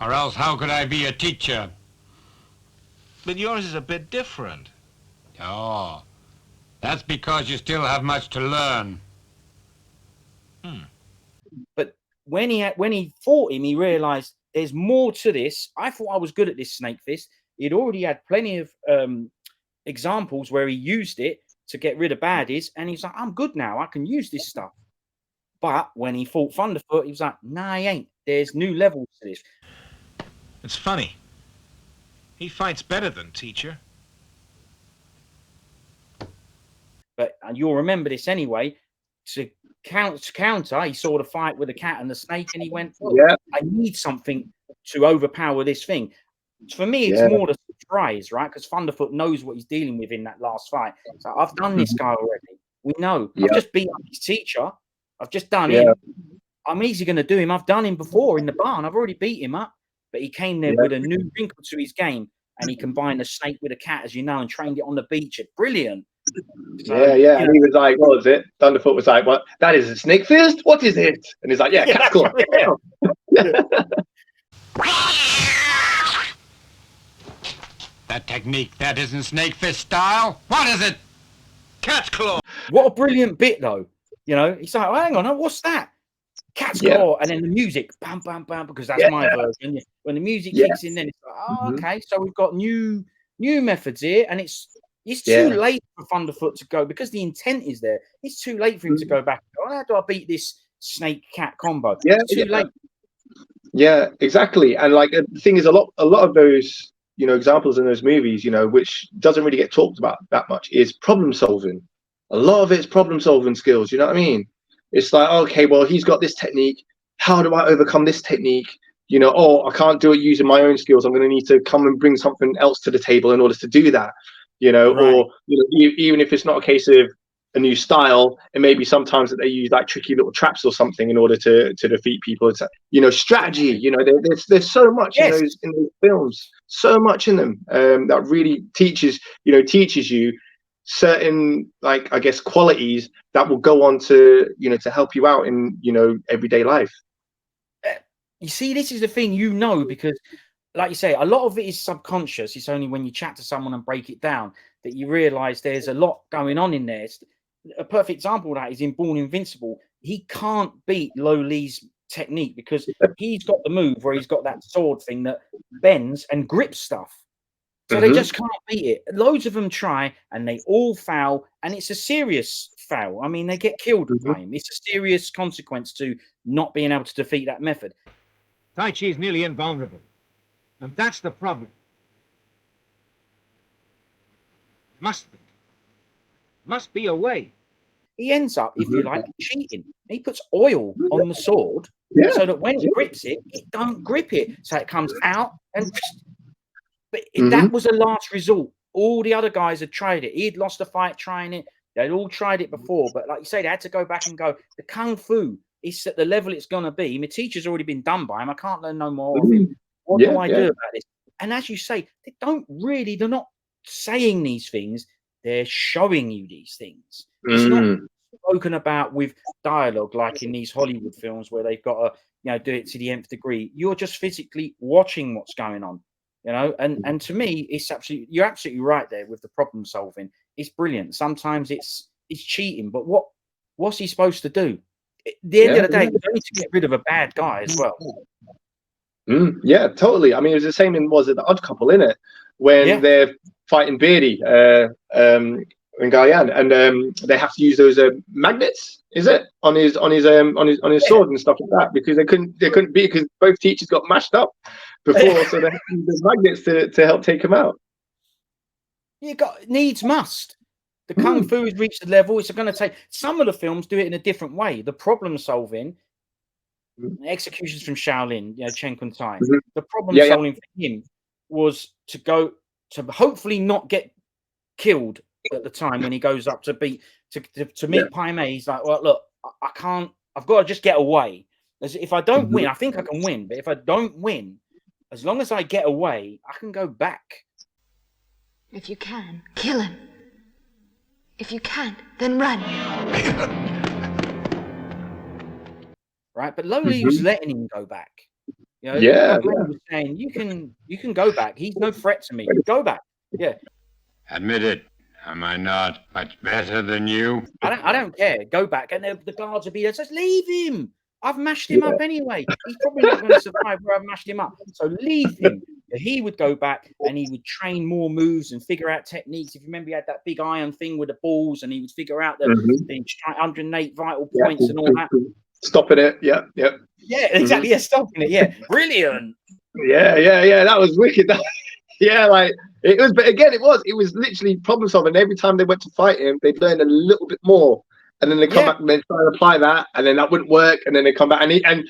Or else how could I be a teacher? But yours is a bit different. Oh, that's because you still have much to learn. But when he fought him, he realized there's more to this. I thought I was good at this snake fist. He'd already had plenty of examples where he used it to get rid of baddies, and he's like, I'm good now. I can use this stuff. But when he fought Thunderfoot, he was like, nah, he ain't. There's new levels to this. It's funny. He fights better than teacher. But you'll remember this anyway. To counter, he saw the fight with the cat and the snake, and he went, I need something to overpower this thing. For me, it's more the surprise, right? Because Thunderfoot knows what he's dealing with in that last fight. So I've done this guy already. We know. I've just beat up his teacher. I've just done him. I'm easily going to do him. I've done him before in the barn. I've already beat him up. But he came there with a new wrinkle to his game, and he combined the snake with a cat, as you know, and trained it on the beach. Brilliant. So, and he was like, "What was it?" Thunderfoot was like, "What? That is a snake fist? What is it?" And he's like, "Yeah, cat's claw." That technique, that isn't snake fist style. What is it? Cat's claw. What a brilliant bit, though. You know, he's like, oh, hang on, what's that? Cat's claw. And then the music, bam, bam, bam, because that's my version. When the music kicks in, then it's like, oh, okay, so we've got new methods here, and it's too late for Thunderfoot to go, because the intent is there. It's too late for him to go back. Oh, how do I beat this snake cat combo? It's too late. Yeah, exactly. And like the thing is, a lot of those, you know, examples in those movies, you know, which doesn't really get talked about that much, is problem solving. A lot of it's problem solving skills. You know what I mean? It's like, okay, well, he's got this technique. How do I overcome this technique? You know, oh, I can't do it using my own skills. I'm going to need to come and bring something else to the table in order to do that. You know, or you know, even if it's not a case of a new style, it may be sometimes that they use like tricky little traps or something in order to defeat people. It's, you know, strategy. You know, there's so much in those films, so much in them that really teaches you certain, like, I guess, qualities that will go on to, you know, to help you out in, you know, everyday life. You see, this is the thing, you know, because like you say, a lot of it is subconscious. It's only when you chat to someone and break it down that you realize there's a lot going on in there. A perfect example of that is in Born Invincible. He can't beat Lo Lee's technique because he's got the move where he's got that sword thing that bends and grips stuff. So they just can't beat it. Loads of them try and they all foul, and it's a serious foul. I mean, they get killed by him. It's a serious consequence to not being able to defeat that method. Tai Chi is nearly invulnerable, and that's the problem. Must be a way. He ends up, if you like, cheating. He puts oil on the sword so that when he grips it, it don't grip it. So it comes out and... But that was a last resort. All the other guys had tried it. He'd lost a fight trying it. They'd all tried it before. But like you say, they had to go back and go, the Kung Fu is at the level it's going to be. My teacher's already been done by him. I can't learn no more of him. What do I do about this? And as you say, they're not saying these things. They're showing you these things. It's not spoken about with dialogue like in these Hollywood films where they've got to, do it to the nth degree. You're just physically watching what's going on. And to me, you're absolutely right there with the problem solving. It's brilliant. Sometimes it's cheating, but what's he supposed to do? At the end of the day, you need to get rid of a bad guy as well. Yeah, totally. I mean, it was the same in The Odd Couple, innit? When they're fighting Beardy in Guyane, and they have to use those magnets, is it, on his sword and stuff like that, because they couldn't beat it because both teachers got mashed up before, so they have to use those magnets to help take him out. Needs must. The Kung Fu has reached the level. It's going to take. Some of the films do it in a different way. The problem solving, Executions from Shaolin, Chen Kun Tai. The problem solving for him was to go to hopefully not get killed at the time when he goes up to meet Pai Mei. He's like, well, look, I can't. I've got to just get away. If I don't win, I think I can win. But if I don't win, as long as I get away, I can go back. If you can, kill him. If you can't, then run. Right, but Lo Lee was letting him go back. Was saying you can go back. He's no threat to me. Go back. Yeah. Admit it. Am I not much better than you? I don't care. Go back, and the guards will be there. Just leave him. I've mashed him up anyway. He's probably not going to survive where I've mashed him up. So leave him. He would go back and he would train more moves and figure out techniques. If you remember, he had that big iron thing with the balls, and he would figure out the 108 vital points and all that. Stopping it. Yeah, exactly. Yeah, stopping it. Yeah, brilliant. Yeah. That was wicked. Like it was, but again, it was literally problem solving. Every time they went to fight him, they'd learn a little bit more. And then they come back and they try and apply that, and then that wouldn't work. And then they come back and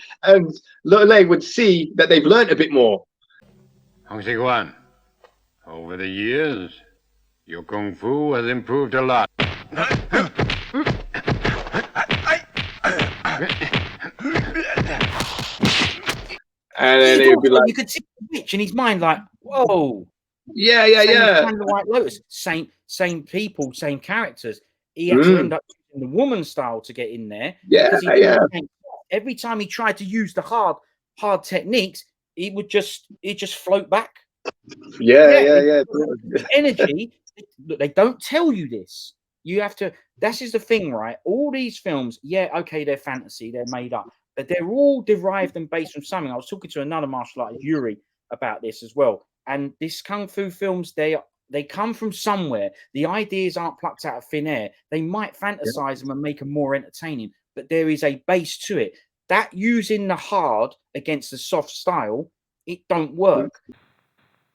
Lele would see that they've learned a bit more. 红旗官, Over the years, your kung fu has improved a lot. And then it would be like, you could see the witch in his mind, like, whoa. yeah. Kind of the White Lotus, same people, same characters. He had to end up using the woman style to get in there. Every time he tried to use the hard techniques, he'd just float back. Yeah. Energy. Look, they don't tell you this. You have to. This is the thing, right? All these films, okay, they're fantasy, they're made up, but they're all derived and based from something. I was talking to another martial artist, Yuri, about this as well. And these kung fu films, they come from somewhere. The ideas aren't plucked out of thin air. They might fantasize them and make them more entertaining, but there is a base to it. That using the hard against the soft style, it don't work.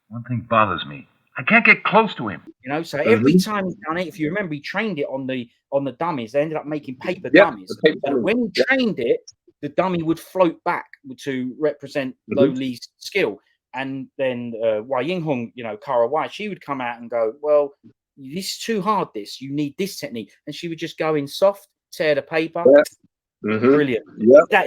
One thing bothers me. I can't get close to him. So every time he's done it, if you remember, he trained it on the dummies. They ended up making paper dummies. But when he trained it, the dummy would float back to represent Lo Li's skill. And then Wai Yinghong, Kara Wai, she would come out and go, well, this is too hard, this. You need this technique. And she would just go in soft, tear the paper. Brilliant.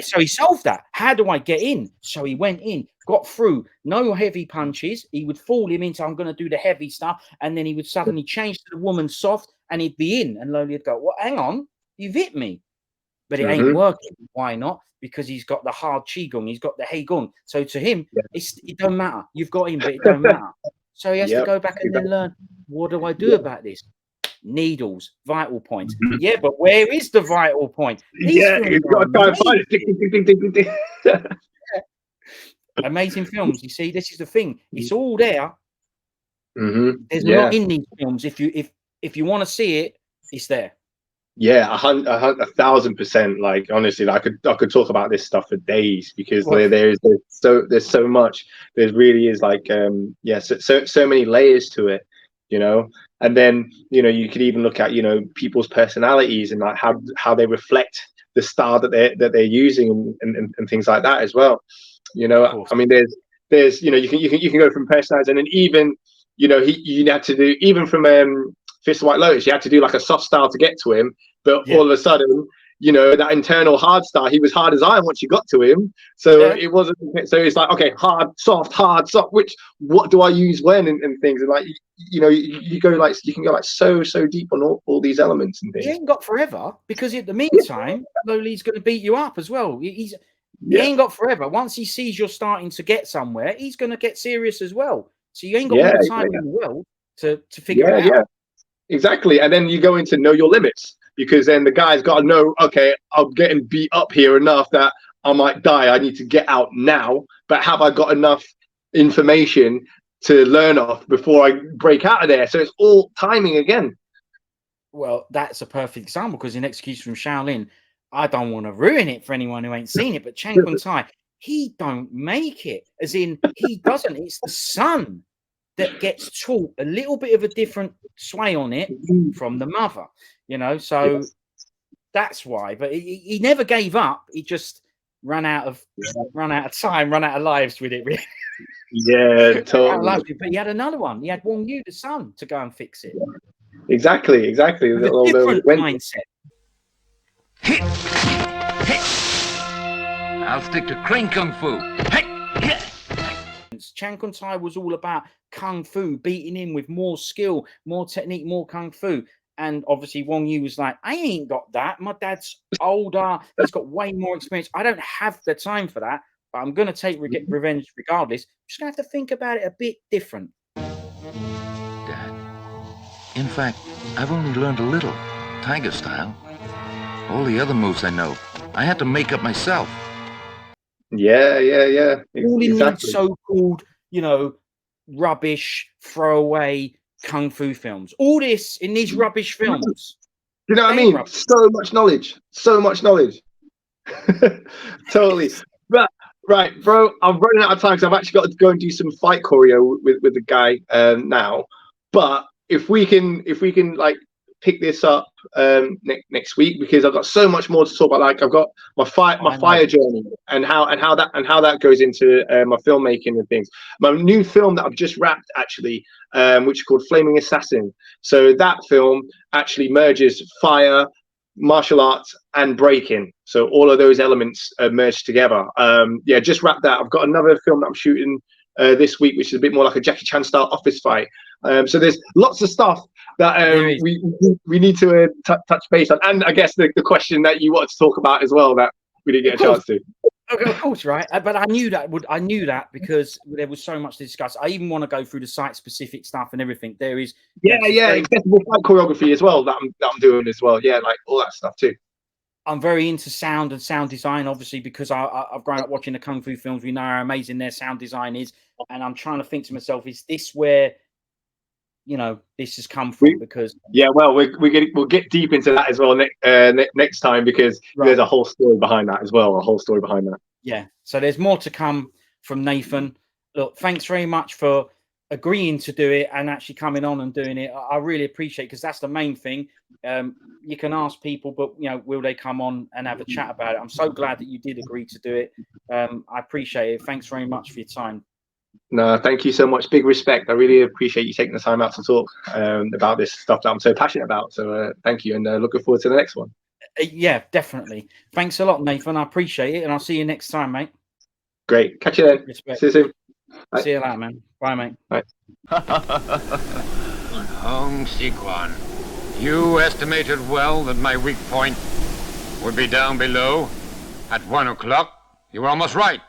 So he solved that. How do I get in? So he went in, got through, no heavy punches. He would fool him into, I'm going to do the heavy stuff. And then he would suddenly change to the woman soft and he'd be in. And Loli would go, well, hang on, you've hit me. But it ain't working. Why not? Because he's got the hard qigong, he's got the heigung. So to him, it don't matter. You've got him, but it don't matter. So he has to go back and then learn, what do I do about this? Needles, vital points. Yeah, but where is the vital point? You've got to try and find it. Amazing films. You see, this is the thing. It's all there. There's a lot in these films. If you want to see it, it's there. Yeah, 1,000%. Like honestly, I could talk about this stuff for days because there's so much. There really is like so many layers to it, And then you could even look at people's personalities and like how they reflect the style that they're using and things like that as well. I mean, there's you can go from personalities, and then even you had to do even from Fist of White Lotus, you had to do like a soft style to get to him, but all of a sudden, that internal hard style, he was hard as iron once you got to him. So it wasn't. So it's like, okay, hard, soft. What do I use when and things, and like you go like you can go like so deep on all these elements and things. He ain't got forever because in the meantime, Loli's going to beat you up as well. He ain't got forever. Once he sees you're starting to get somewhere, he's going to get serious as well. So you ain't got all the time in the world to figure it out. Yeah. Exactly. And then you go into know your limits, because then the guy's got to know, okay, I'm getting beat up here enough that I might die. I need to get out now. But have I got enough information to learn off before I break out of there? So it's all timing again. Well, that's a perfect example, because in Execution from Shaolin, I don't want to ruin it for anyone who ain't seen it, but Chang Kun Tai, he don't make it. As in, he doesn't. It's the son that gets taught a little bit of a different sway on it from the mother, so that's why. But he never gave up. He just ran out of time, run out of lives with it. Really. Yeah, totally. But he had another one. He had Wong Yu, the son, to go and fix it. Exactly. Different mindset. I'll stick to crane kung fu. Chang Kun Tai was all about kung fu, beating him with more skill, more technique, more kung fu. And obviously Wong Yu was like, I ain't got that. My dad's older. He's got way more experience. I don't have the time for that, but I'm going to take revenge regardless. I'm just going to have to think about it a bit different. Dad, in fact, I've only learned a little, tiger style. All the other moves I know, I had to make up myself. Yeah. All in these so-called, rubbish, throwaway kung fu films. All this in these rubbish films. You know what I mean? Rubbish. So much knowledge. Totally. Right, bro. I'm running out of time because I've actually got to go and do some fight choreo with the guy now. But if we can like pick this up next week because I've got so much more to talk about. Like I've got my fire journey and how that goes into my filmmaking and things. My new film that I've just wrapped actually, which is called Flaming Assassin. So that film actually merges fire, martial arts, and breaking. So all of those elements are merged together. Yeah, just wrapped that. I've got another film that I'm shooting this week, which is a bit more like a Jackie Chan style office fight. So there's lots of stuff that we need to touch base on, and I guess the question that you wanted to talk about as well that we didn't get a chance to. Of course, right. But I knew that because there was so much to discuss. I even want to go through the site-specific stuff and everything. There is accessible fight choreography as well that I'm doing as well. Yeah, like all that stuff too. I'm very into sound and sound design, obviously, because I've grown up watching the Kung Fu films. We know how amazing their sound design is. And I'm trying to think to myself, is this where, this has come from? Because well, we'll get deep into that as well next time because there's a whole story behind that as well. Yeah. So there's more to come from Nathan. Look, thanks very much for agreeing to do it and actually coming on and doing it. I really appreciate it because that's the main thing. You can ask people, but will they come on and have a chat about it? I'm so glad that you did agree to do it. I appreciate it. Thanks very much for your time. No, thank you so much. Big respect. I really appreciate you taking the time out to talk about this stuff that I'm so passionate about. So thank you, and looking forward to the next one. Yeah, definitely. Thanks a lot, Nathan. I appreciate it, and I'll see you next time, mate. Great. Catch you then. Respect. See you soon. Bye. See you later, man. Bye, mate. Bye. Hong Siquan, you estimated well that my weak point would be down below at 1 o'clock. You were almost right.